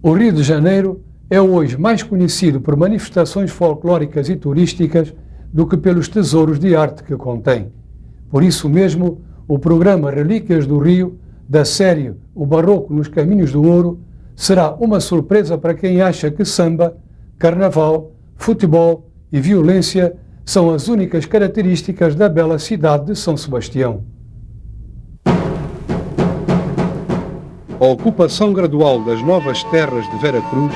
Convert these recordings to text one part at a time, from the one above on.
O Rio de Janeiro é hoje mais conhecido por manifestações folclóricas e turísticas do que pelos tesouros de arte que contém. Por isso mesmo, o programa Relíquias do Rio, da série O Barroco nos Caminhos do Ouro, será uma surpresa para quem acha que samba, carnaval, futebol e violência são as únicas características da bela cidade de São Sebastião. A ocupação gradual das novas terras de Veracruz,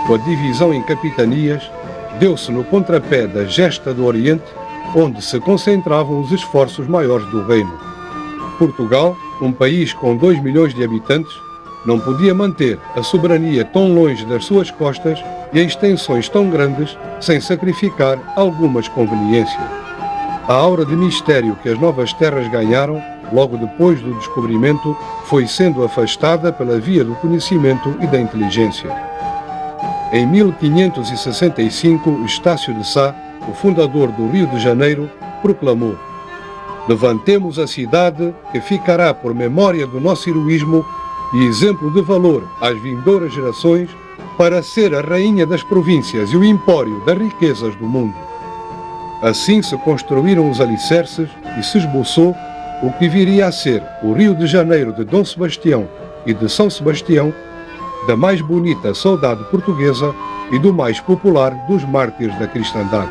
com a divisão em capitanias, deu-se no contrapé da Gesta do Oriente, onde se concentravam os esforços maiores do reino. Portugal, um país com 2 milhões de habitantes, não podia manter a soberania tão longe das suas costas e em extensões tão grandes sem sacrificar algumas conveniências. A aura de mistério que as novas terras ganharam, logo depois do descobrimento, foi sendo afastada pela via do conhecimento e da inteligência. Em 1565, Estácio de Sá, o fundador do Rio de Janeiro, proclamou: "Levantemos a cidade que ficará por memória do nosso heroísmo e exemplo de valor às vindouras gerações para ser a rainha das províncias e o empório das riquezas do mundo." Assim se construíram os alicerces e se esboçou o que viria a ser o Rio de Janeiro de Dom Sebastião e de São Sebastião, da mais bonita saudade portuguesa e do mais popular dos mártires da cristandade.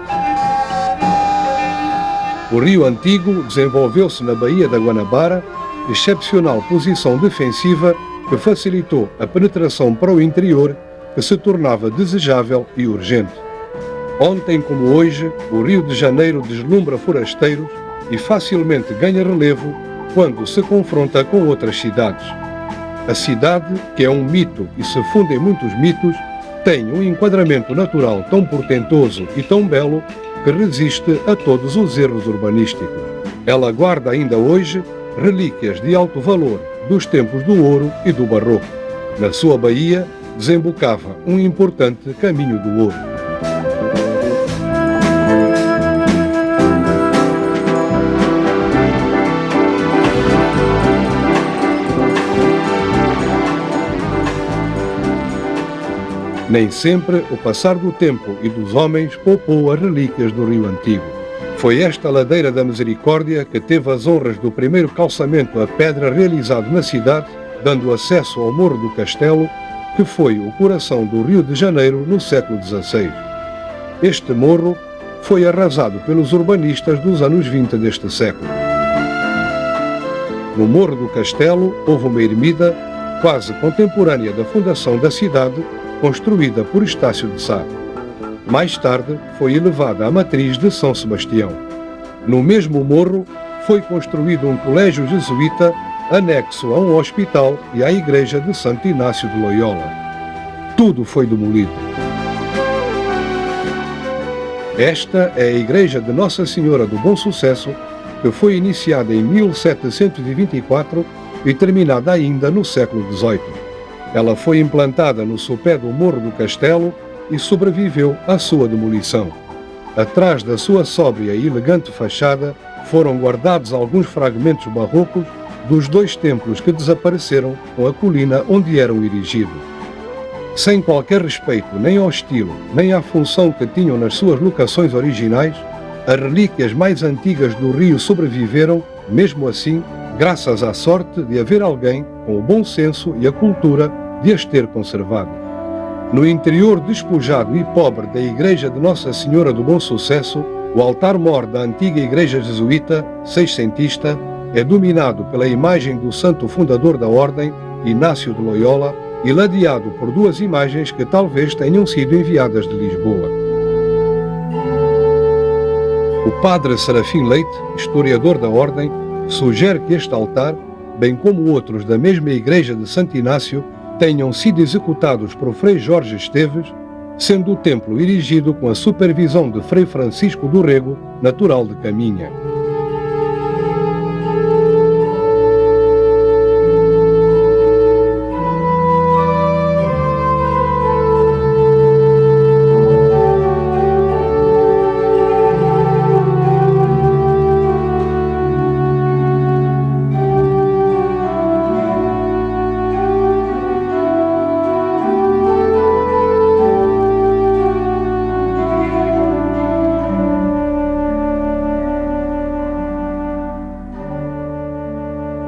O Rio Antigo desenvolveu-se na Baía da Guanabara, excepcional posição defensiva que facilitou a penetração para o interior, que se tornava desejável e urgente. Ontem como hoje, o Rio de Janeiro deslumbra forasteiros e facilmente ganha relevo quando se confronta com outras cidades. A cidade, que é um mito e se funda em muitos mitos, tem um enquadramento natural tão portentoso e tão belo que resiste a todos os erros urbanísticos. Ela guarda ainda hoje relíquias de alto valor dos tempos do ouro e do barroco. Na sua baía desembocava um importante caminho do ouro. Nem sempre o passar do tempo e dos homens poupou as relíquias do Rio Antigo. Foi esta ladeira da Misericórdia que teve as honras do primeiro calçamento a pedra realizado na cidade, dando acesso ao Morro do Castelo, que foi o coração do Rio de Janeiro no século XVI. Este morro foi arrasado pelos urbanistas dos anos 20 deste século. No Morro do Castelo houve uma ermida quase contemporânea da fundação da cidade, construída por Estácio de Sá. Mais tarde foi elevada à matriz de São Sebastião. No mesmo morro foi construído um colégio jesuíta anexo a um hospital e à igreja de Santo Inácio de Loyola. Tudo foi demolido. Esta é a igreja de Nossa Senhora do Bom Sucesso, que foi iniciada em 1724 e terminada ainda no século XVIII. Ela foi implantada no sopé do Morro do Castelo e sobreviveu à sua demolição. Atrás da sua sóbria e elegante fachada foram guardados alguns fragmentos barrocos dos 2 templos que desapareceram com a colina onde eram erigidos. Sem qualquer respeito nem ao estilo, nem à função que tinham nas suas locações originais, as relíquias mais antigas do Rio sobreviveram, mesmo assim, graças à sorte de haver alguém com o bom senso e a cultura de as ter conservado. No interior despojado e pobre da igreja de Nossa Senhora do Bom Sucesso, o altar-mor da antiga igreja jesuíta, seiscentista, é dominado pela imagem do santo fundador da ordem, Inácio de Loyola, e ladeado por 2 imagens que talvez tenham sido enviadas de Lisboa. O padre Serafim Leite, historiador da ordem, sugere que este altar, bem como outros da mesma igreja de Santo Inácio, tenham sido executados por Frei Jorge Esteves, sendo o templo erigido com a supervisão de Frei Francisco do Rego, natural de Caminha.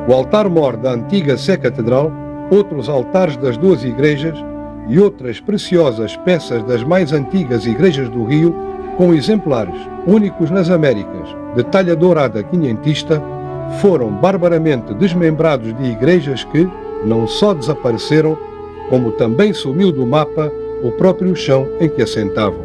O altar-mor da antiga Sé Catedral, outros altares das duas igrejas e outras preciosas peças das mais antigas igrejas do Rio, com exemplares únicos nas Américas, de talha dourada quinhentista, foram barbaramente desmembrados de igrejas que não só desapareceram, como também sumiu do mapa o próprio chão em que assentavam.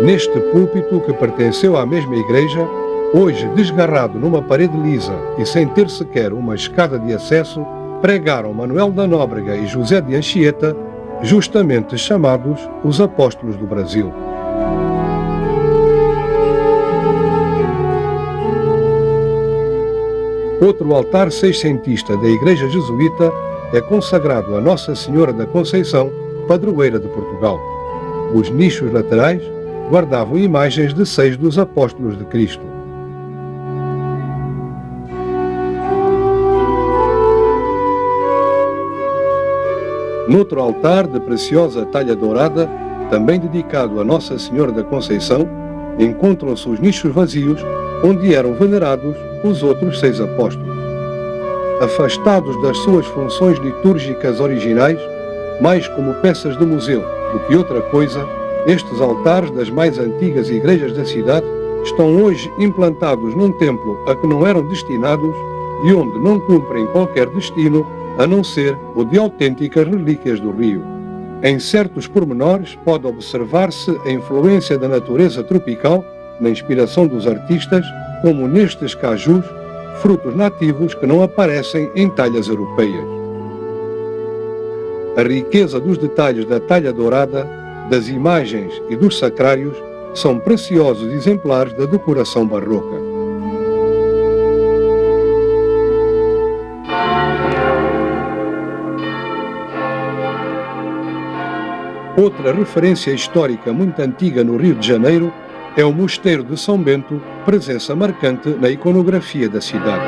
Neste púlpito, que pertenceu à mesma igreja, hoje desgarrado numa parede lisa e sem ter sequer uma escada de acesso, pregaram Manuel da Nóbrega e José de Anchieta, justamente chamados os Apóstolos do Brasil. Outro altar seiscentista da Igreja Jesuíta é consagrado a Nossa Senhora da Conceição, padroeira de Portugal. Os nichos laterais guardavam imagens de 6 dos Apóstolos de Cristo. Noutro altar de preciosa talha dourada, também dedicado a Nossa Senhora da Conceição, encontram-se os nichos vazios onde eram venerados os outros 6 apóstolos. Afastados das suas funções litúrgicas originais, mais como peças de museu do que outra coisa, estes altares das mais antigas igrejas da cidade estão hoje implantados num templo a que não eram destinados e onde não cumprem qualquer destino a não ser o de autênticas relíquias do Rio. Em certos pormenores pode observar-se a influência da natureza tropical na inspiração dos artistas, como nestes cajus, frutos nativos que não aparecem em talhas europeias. A riqueza dos detalhes da talha dourada, das imagens e dos sacrários são preciosos exemplares da decoração barroca. Outra referência histórica muito antiga no Rio de Janeiro é o Mosteiro de São Bento, presença marcante na iconografia da cidade.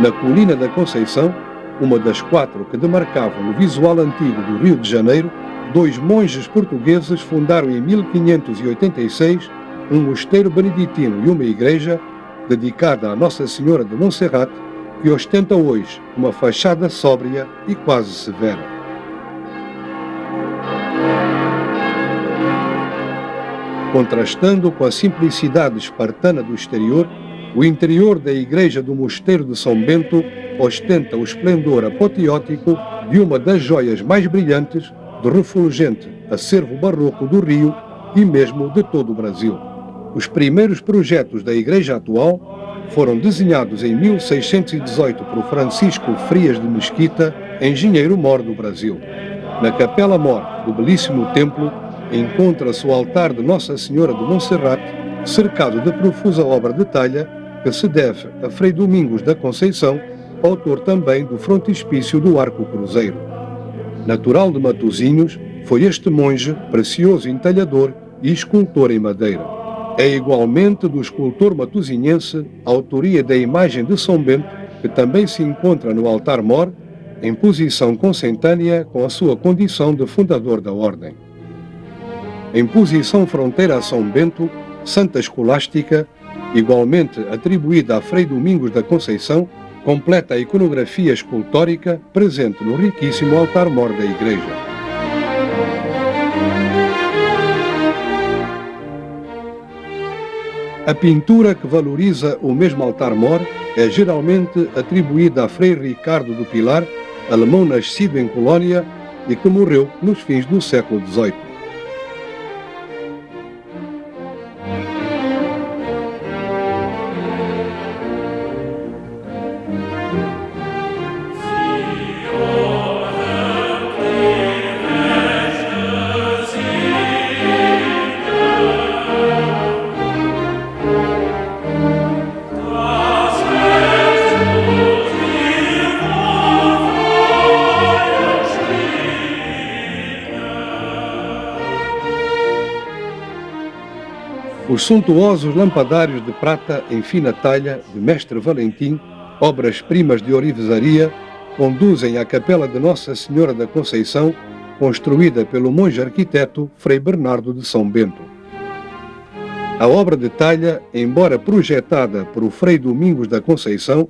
Na Colina da Conceição, uma das 4 que demarcavam o visual antigo do Rio de Janeiro, 2 monges portugueses fundaram em 1586 um mosteiro beneditino e uma igreja dedicada à Nossa Senhora de Montserrat, que ostenta hoje uma fachada sóbria e quase severa. Contrastando com a simplicidade espartana do exterior, o interior da igreja do Mosteiro de São Bento ostenta o esplendor apoteótico de uma das joias mais brilhantes do refulgente acervo barroco do Rio e mesmo de todo o Brasil. Os primeiros projetos da igreja atual foram desenhados em 1618 por Francisco Frias de Mesquita, engenheiro-mor do Brasil. Na capela-mor do belíssimo templo encontra-se o altar de Nossa Senhora de Montserrat, cercado de profusa obra de talha que se deve a Frei Domingos da Conceição, autor também do frontispício do arco cruzeiro. Natural de Matosinhos, foi este monge precioso entalhador e escultor em madeira. É igualmente do escultor matosinhense a autoria da imagem de São Bento, que também se encontra no altar-mor, em posição consentânea com a sua condição de fundador da ordem. Em posição fronteira a São Bento, Santa Escolástica, igualmente atribuída a Frei Domingos da Conceição, completa a iconografia escultórica presente no riquíssimo altar-mor da igreja. A pintura que valoriza o mesmo altar-mor é geralmente atribuída a Frei Ricardo do Pilar, alemão nascido em Colónia e que morreu nos fins do século XVIII. Os suntuosos lampadários de prata em fina talha de Mestre Valentim, obras-primas de orivesaria, conduzem à capela de Nossa Senhora da Conceição, construída pelo monge arquiteto Frei Bernardo de São Bento. A obra de talha, embora projetada por Frei Domingos da Conceição,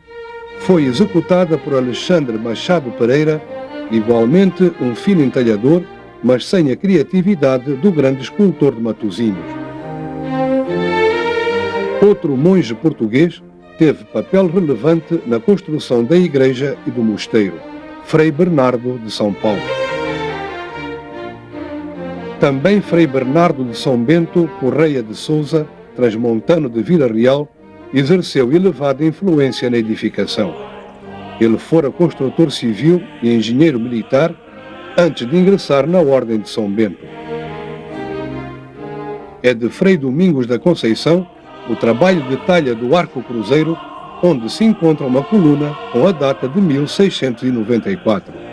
foi executada por Alexandre Machado Pereira, igualmente um fino entalhador, mas sem a criatividade do grande escultor de Matosinhos. Outro monge português teve papel relevante na construção da igreja e do mosteiro, Frei Bernardo de São Paulo. Também Frei Bernardo de São Bento Correia de Sousa, transmontano de Vila Real, exerceu elevada influência na edificação. Ele fora construtor civil e engenheiro militar antes de ingressar na Ordem de São Bento. É de Frei Domingos da Conceição o trabalho de talha do arco cruzeiro, onde se encontra uma coluna com a data de 1694.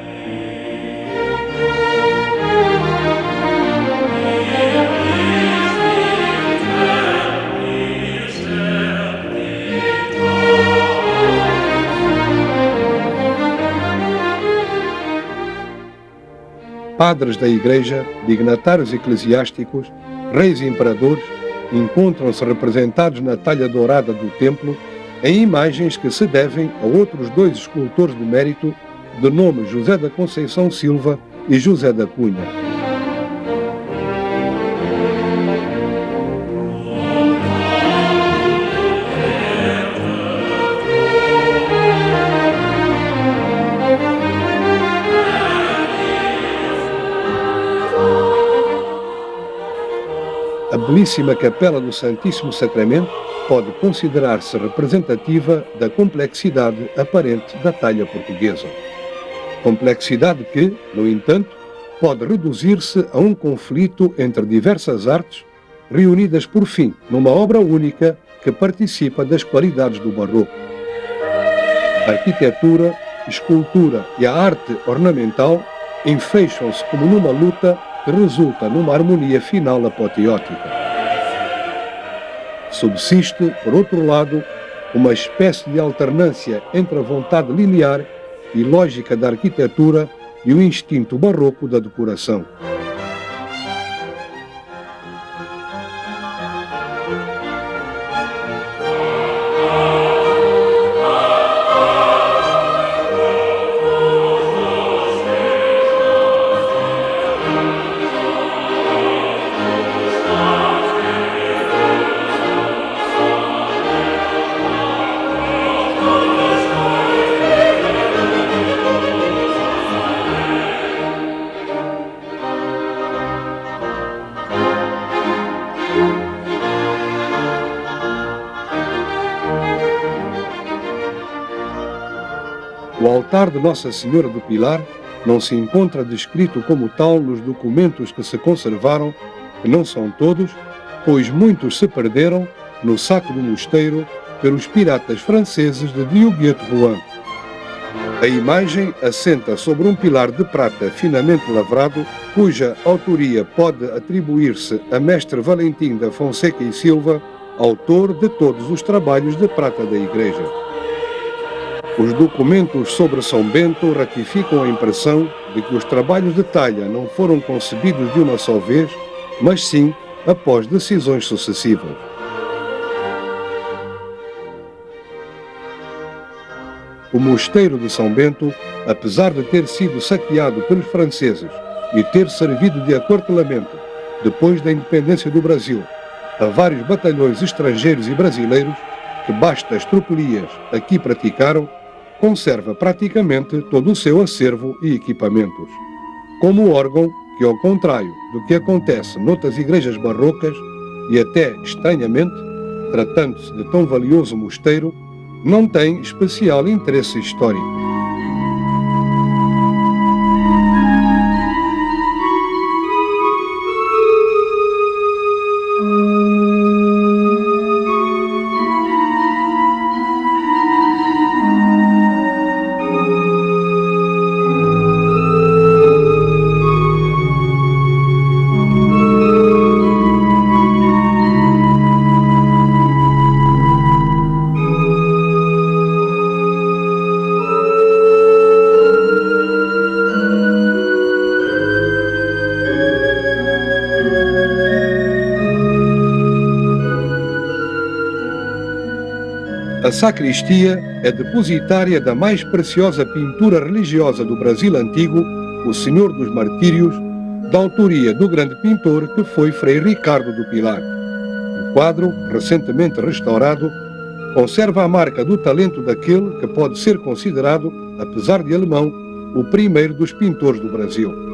Padres da Igreja, dignatários eclesiásticos, reis e imperadores encontram-se representados na talha dourada do templo em imagens que se devem a outros dois escultores de mérito de nome José da Conceição Silva e José da Cunha. A belíssima Capela do Santíssimo Sacramento pode considerar-se representativa da complexidade aparente da talha portuguesa. Complexidade que, no entanto, pode reduzir-se a um conflito entre diversas artes, reunidas por fim numa obra única que participa das qualidades do barroco. A arquitetura, escultura e a arte ornamental enfeixam-se como numa luta que resulta numa harmonia final apoteótica. Subsiste, por outro lado, uma espécie de alternância entre a vontade linear e lógica da arquitetura e o instinto barroco da decoração. O altar de Nossa Senhora do Pilar não se encontra descrito como tal nos documentos que se conservaram, que não são todos, pois muitos se perderam no saque do mosteiro pelos piratas franceses de Dioguete Rouen. A imagem assenta sobre um pilar de prata finamente lavrado, cuja autoria pode atribuir-se a mestre Valentim da Fonseca e Silva, autor de todos os trabalhos de prata da igreja. Os documentos sobre São Bento ratificam a impressão de que os trabalhos de talha não foram concebidos de uma só vez, mas sim após decisões sucessivas. O mosteiro de São Bento, apesar de ter sido saqueado pelos franceses e ter servido de aquartelamento, depois da independência do Brasil, a vários batalhões estrangeiros e brasileiros que bastas tropelias aqui praticaram, conserva praticamente todo o seu acervo e equipamentos. Como órgão que, ao contrário do que acontece noutras igrejas barrocas, e até estranhamente, tratando-se de tão valioso mosteiro, não tem especial interesse histórico. A sacristia é depositária da mais preciosa pintura religiosa do Brasil antigo, O Senhor dos Martírios, da autoria do grande pintor que foi Frei Ricardo do Pilar. O quadro, recentemente restaurado, conserva a marca do talento daquele que pode ser considerado, apesar de alemão, o primeiro dos pintores do Brasil.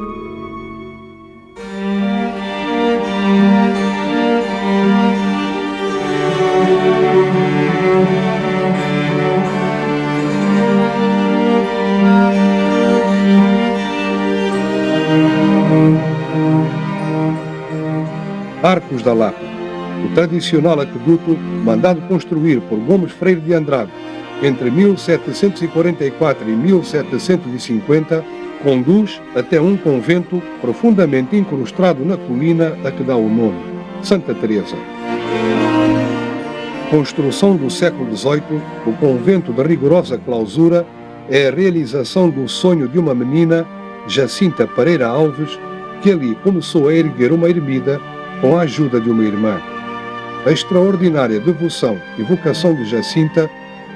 Arcos da Lapa, o tradicional aqueduto mandado construir por Gomes Freire de Andrade entre 1744 e 1750, conduz até um convento profundamente incrustado na colina a que dá o nome, Santa Teresa. Construção do século XVIII, o convento de rigorosa clausura é a realização do sonho de uma menina, Jacinta Pereira Alves, que ali começou a erguer uma ermida com a ajuda de uma irmã. A extraordinária devoção e vocação de Jacinta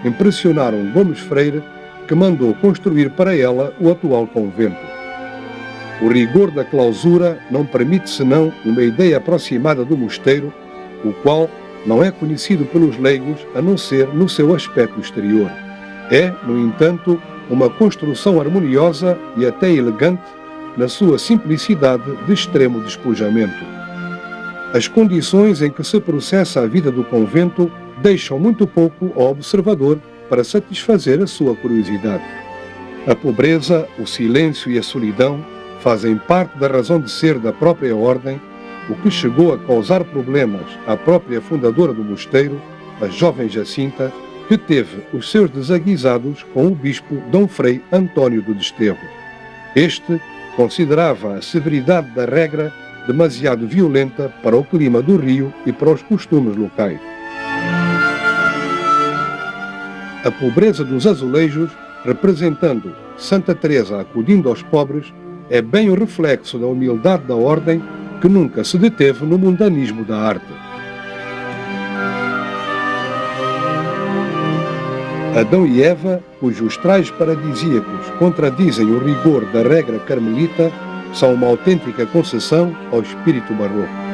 impressionaram Gomes Freire, que mandou construir para ela o atual convento. O rigor da clausura não permite senão uma ideia aproximada do mosteiro, o qual não é conhecido pelos leigos a não ser no seu aspecto exterior. É, no entanto, uma construção harmoniosa e até elegante na sua simplicidade de extremo despojamento. As condições em que se processa a vida do convento deixam muito pouco ao observador para satisfazer a sua curiosidade. A pobreza, o silêncio e a solidão fazem parte da razão de ser da própria ordem, o que chegou a causar problemas à própria fundadora do mosteiro, a jovem Jacinta, que teve os seus desaguisados com o bispo Dom Frei Antônio do Desterro. Este considerava a severidade da regra demasiado violenta para o clima do Rio e para os costumes locais. A pobreza dos azulejos, representando Santa Teresa acudindo aos pobres, é bem o reflexo da humildade da ordem que nunca se deteve no mundanismo da arte. Adão e Eva, cujos trajes paradisíacos contradizem o rigor da regra carmelita, são uma autêntica concessão ao espírito barroco.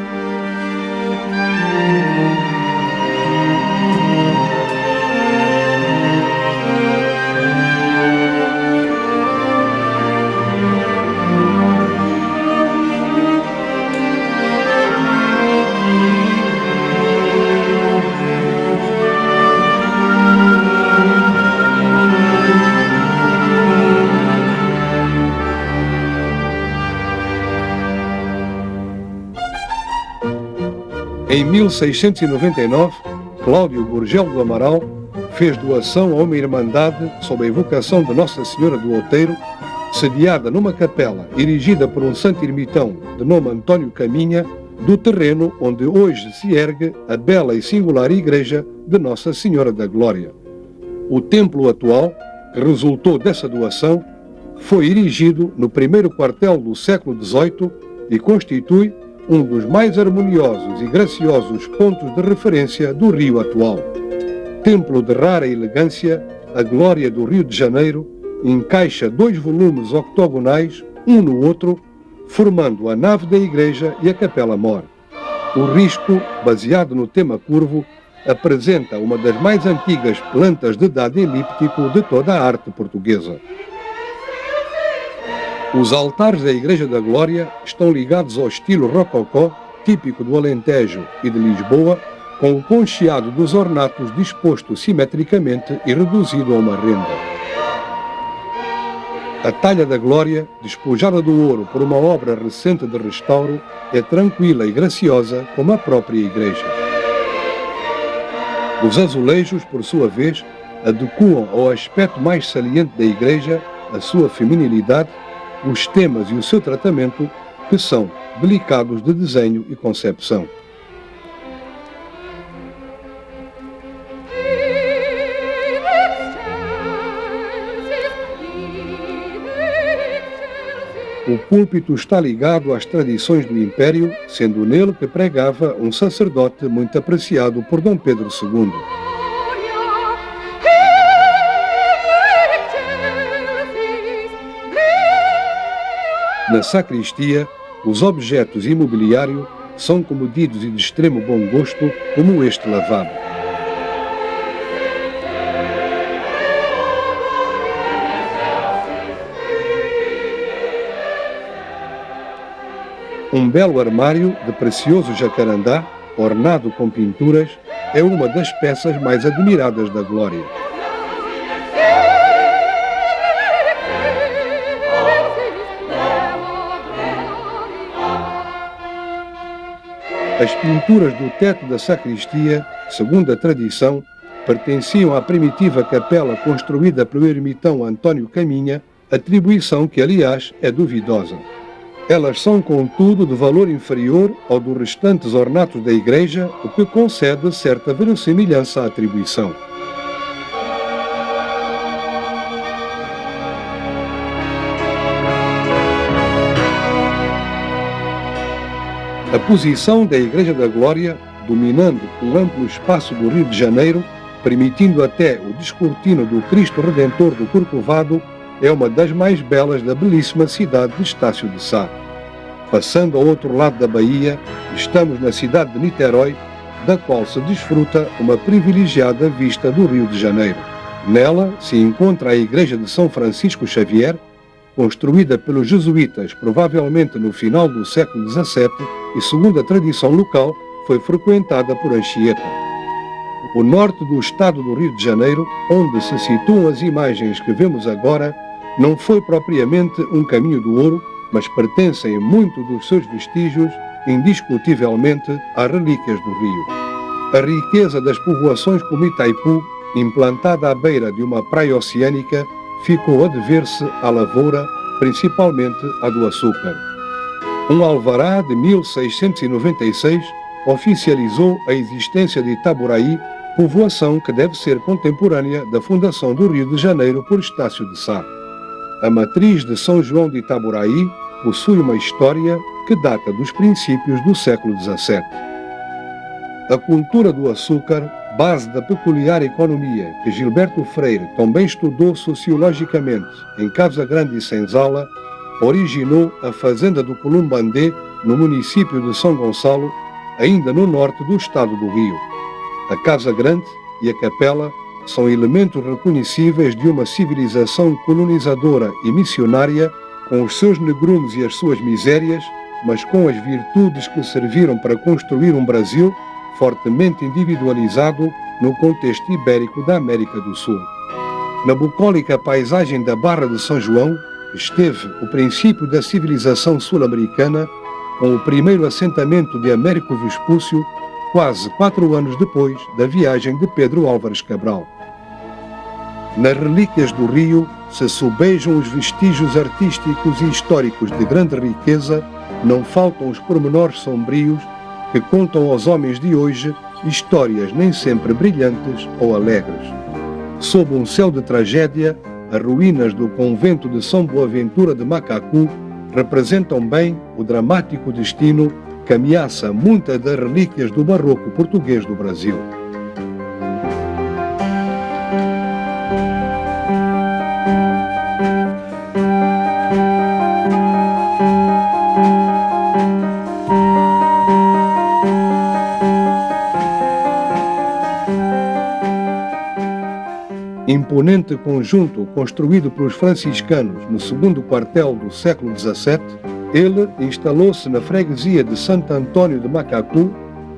Em 1699, Cláudio Gurgel do Amaral fez doação a uma irmandade sob a invocação de Nossa Senhora do Outeiro, sediada numa capela erigida por um santo ermitão de nome Antônio Caminha, do terreno onde hoje se ergue a bela e singular igreja de Nossa Senhora da Glória. O templo atual, que resultou dessa doação, foi erigido no primeiro quartel do século XVIII e constitui um dos mais harmoniosos e graciosos pontos de referência do Rio atual. Templo de rara elegância, a Glória do Rio de Janeiro encaixa 2 volumes octogonais, um no outro, formando a nave da igreja e a capela-mor. O risco, baseado no tema curvo, apresenta uma das mais antigas plantas de dado elíptico de toda a arte portuguesa. Os altares da Igreja da Glória estão ligados ao estilo rococó, típico do Alentejo e de Lisboa, com o poncheado dos ornatos disposto simetricamente e reduzido a uma renda. A talha da Glória, despojada do ouro por uma obra recente de restauro, é tranquila e graciosa como a própria igreja. Os azulejos, por sua vez, adequam ao aspecto mais saliente da igreja a sua feminilidade, os temas e o seu tratamento, que são delicados de desenho e concepção. O púlpito está ligado às tradições do Império, sendo nele que pregava um sacerdote muito apreciado por Dom Pedro II. Na sacristia, os objetos imobiliários são comedidos e de extremo bom gosto, como este lavabo. Um belo armário de precioso jacarandá, ornado com pinturas, é uma das peças mais admiradas da Glória. As pinturas do teto da sacristia, segundo a tradição, pertenciam à primitiva capela construída pelo ermitão Antônio Caminha, atribuição que, aliás, é duvidosa. Elas são, contudo, de valor inferior ao dos restantes ornatos da igreja, o que concede certa verossimilhança à atribuição. A posição da Igreja da Glória, dominando o amplo espaço do Rio de Janeiro, permitindo até o descortino do Cristo Redentor do Corcovado, é uma das mais belas da belíssima cidade de Estácio de Sá. Passando ao outro lado da Bahia, estamos na cidade de Niterói, da qual se desfruta uma privilegiada vista do Rio de Janeiro. Nela se encontra a Igreja de São Francisco Xavier, construída pelos jesuítas provavelmente no final do século XVII e, segundo a tradição local, foi frequentada por Anchieta. O norte do estado do Rio de Janeiro, onde se situam as imagens que vemos agora, não foi propriamente um caminho do ouro, mas pertencem muito dos seus vestígios, indiscutivelmente, às relíquias do Rio. A riqueza das povoações como Itaipu, implantada à beira de uma praia oceânica, ficou a dever-se à lavoura, principalmente à do açúcar. Um alvará de 1696 oficializou a existência de Itaboraí, povoação que deve ser contemporânea da fundação do Rio de Janeiro por Estácio de Sá. A matriz de São João de Itaboraí possui uma história que data dos princípios do século XVII. A cultura do açúcar, base da peculiar economia que Gilberto Freire também estudou sociologicamente em Casa Grande e Senzala, originou a fazenda do Columbandê, no município de São Gonçalo, ainda no norte do estado do Rio. A Casa Grande e a capela são elementos reconhecíveis de uma civilização colonizadora e missionária, com os seus negrumes e as suas misérias, mas com as virtudes que serviram para construir um Brasil fortemente individualizado no contexto ibérico da América do Sul. Na bucólica paisagem da Barra de São João esteve o princípio da civilização sul-americana, com o primeiro assentamento de Américo Vespúcio, quase 4 anos depois da viagem de Pedro Álvares Cabral. Nas relíquias do Rio se sobejam os vestígios artísticos e históricos de grande riqueza, não faltam os pormenores sombrios que contam aos homens de hoje histórias nem sempre brilhantes ou alegres. Sob um céu de tragédia, as ruínas do convento de São Boaventura de Macacu representam bem o dramático destino que ameaça muitas das relíquias do barroco português do Brasil. Imponente conjunto construído pelos franciscanos no segundo quartel do século XVII, ele instalou-se na freguesia de Santo Antônio de Macacu,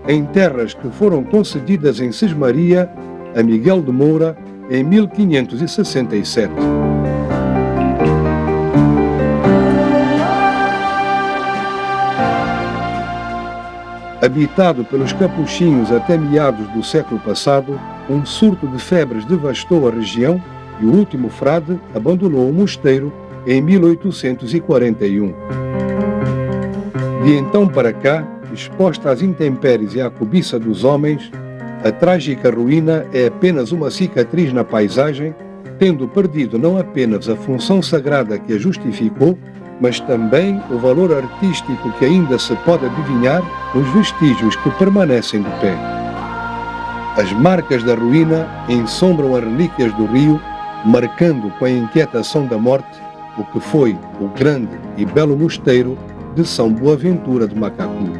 em terras que foram concedidas em Sesmaria a Miguel de Moura em 1567. Habitado pelos capuchinhos até meados do século passado, um surto de febres devastou a região e o último frade abandonou o mosteiro em 1841. De então para cá, exposta às intempéries e à cobiça dos homens, a trágica ruína é apenas uma cicatriz na paisagem, tendo perdido não apenas a função sagrada que a justificou, mas também o valor artístico que ainda se pode adivinhar nos vestígios que permanecem de pé. As marcas da ruína ensombram as relíquias do Rio, marcando com a inquietação da morte o que foi o grande e belo mosteiro de São Boaventura de Macacu.